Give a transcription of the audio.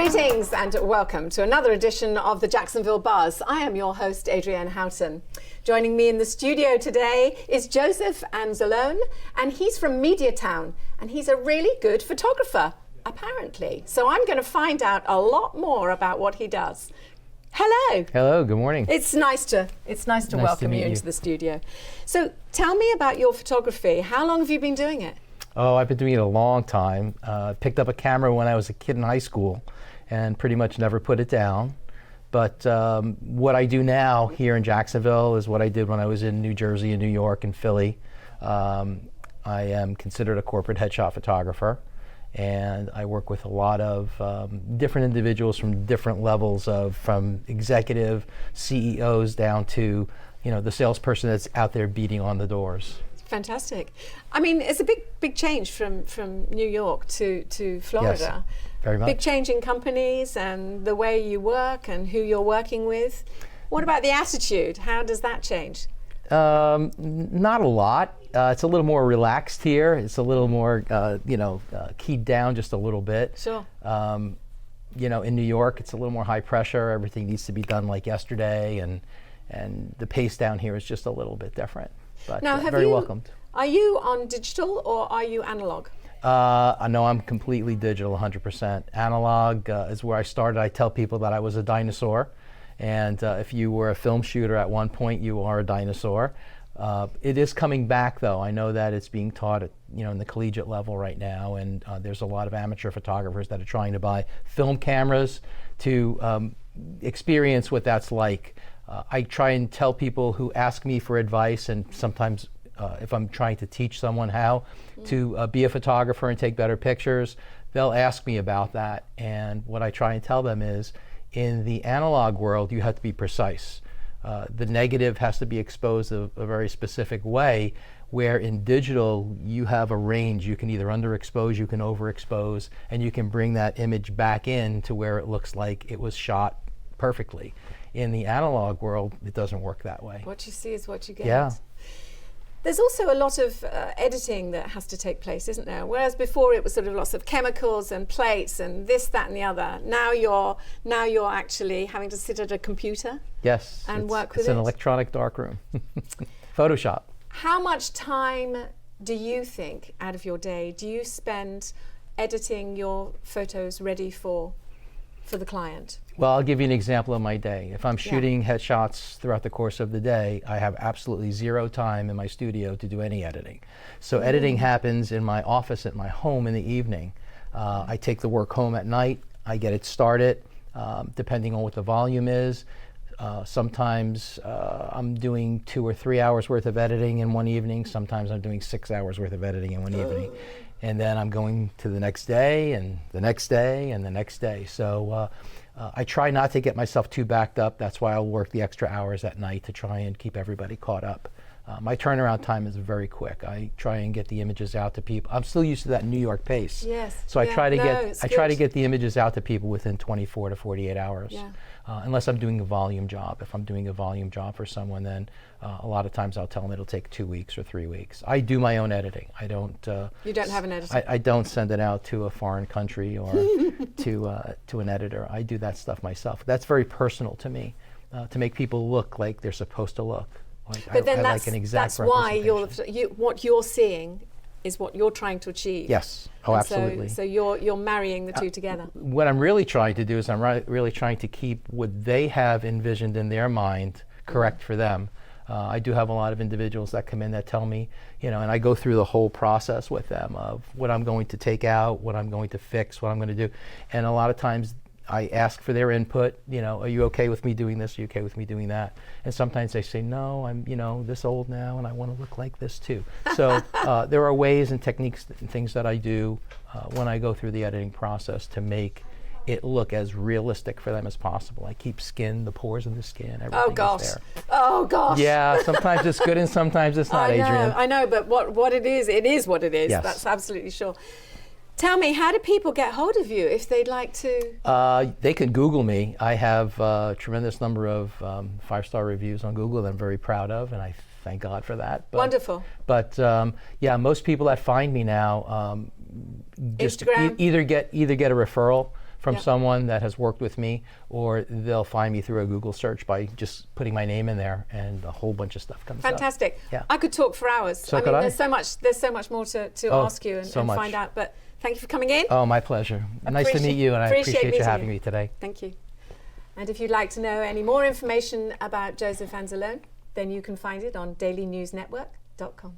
Greetings and welcome to another edition of the Jacksonville Buzz. I am your host, Adrienne Houghton. Joining me in the studio today is Joseph Anzalone, and he's from Mediatown, and he's a really good photographer, apparently. So I'm going to find out a lot more about what he does. Hello. Hello, good morning. It's nice to welcome you into the studio. So tell me about your photography. How long have you been doing it? Oh, I've been doing it a long time. Picked up a camera when I was a kid in high school and pretty much never put it down. But what I do now here in Jacksonville is what I did when I was in New Jersey and New York and Philly. I am considered a corporate headshot photographer, and I work with a lot of different individuals from different levels from executive CEOs down to, the salesperson that's out there beating on the doors. Fantastic. I mean, it's a big change from New York to Florida. Yes, very much. Big change in companies and the way you work and who you're working with. What about the attitude? How does that change? Not a lot. It's a little more relaxed here. It's a little more, keyed down just a little bit. Sure. In New York, it's a little more high pressure. Everything needs to be done like yesterday, and the pace down here is just a little bit different. But now, very welcomed. Are you on digital or are you analog? No, I'm completely digital, 100%. Analog is where I started. I tell people that I was a dinosaur, and if you were a film shooter at one point, you are a dinosaur. It is coming back, though. I know that it's being taught at, in the collegiate level right now, and there's a lot of amateur photographers that are trying to buy film cameras to experience what that's like. I try and tell people who ask me for advice, and sometimes if I'm trying to teach someone how to be a photographer and take better pictures, they'll ask me about that. And what I try and tell them is, in the analog world, you have to be precise. The negative has to be exposed a very specific way, where in digital you have a range. You can either underexpose, you can overexpose, and you can bring that image back in to where it looks like it was shot perfectly. In the analog world, it doesn't work that way. What you see is what you get. Yeah. There's also a lot of editing that has to take place, isn't there? Whereas before it was sort of lots of chemicals and plates and this, that, and the other. Now you're actually having to sit at a computer. Yes. And work with it. It's an electronic darkroom. Photoshop. How much time do you think out of your day do you spend editing your photos ready for the client? Well, I'll give you an example of my day. If I'm shooting headshots throughout the course of the day, I have absolutely zero time in my studio to do any editing. So editing happens in my office at my home in the evening. I take the work home at night. I get it started, depending on what the volume is. Sometimes I'm doing 2 or 3 hours worth of editing in one evening. Sometimes I'm doing 6 hours worth of editing in one evening. And then I'm going to the next day and the next day and the next day. So I try not to get myself too backed up. That's why I'll work the extra hours at night to try and keep everybody caught up. My turnaround time is very quick. I try and get the images out to people. I'm still used to that New York pace. Yes. So I try to get the images out to people within 24 to 48 hours. Yeah. Unless I'm doing a volume job. If I'm doing a volume job for someone, then a lot of times I'll tell them it'll take 2 weeks or 3 weeks. I do my own editing. I don't. You don't have an editor? I don't send it out to a foreign country or to an editor. I do that stuff myself. That's very personal to me, to make people look like they're supposed to look. But then like an exact that's why what you're seeing is what you're trying to achieve. Yes. Oh, and absolutely. So you're marrying the two together. What I'm really trying to do is I'm really trying to keep what they have envisioned in their mind correct for them. I do have a lot of individuals that come in that tell me, and I go through the whole process with them of what I'm going to take out, what I'm going to fix, what I'm going to do. And a lot of times I ask for their input, are you okay with me doing this? Are you okay with me doing that? And sometimes they say, no, I'm, this old now and I want to look like this too. So there are ways and techniques and things that I do when I go through the editing process to make it look as realistic for them as possible. I keep the pores in the skin, everything is there. Oh gosh. Yeah, sometimes it's good and sometimes it's not, Adrienne. I know, but what it is what it is. Yes. That's absolutely sure. Tell me, how do people get hold of you if they'd like to? They can Google me. I have a tremendous number of 5-star reviews on Google that I'm very proud of, and I thank God for that. Wonderful. But most people that find me now just Instagram? either get a referral from Yeah. someone that has worked with me, or they'll find me through a Google search by just putting my name in there, and a whole bunch of stuff comes up. Fantastic. Yeah. I could talk for hours. So I could mean, I. there's so much more to Oh, ask you and, so and much. find out. But thank you for coming in. Oh, my pleasure. Nice to meet you, and I appreciate you meeting having me today. Thank you. And if you'd like to know any more information about Joseph Anzalone, then you can find it on dailynewsnetwork.com.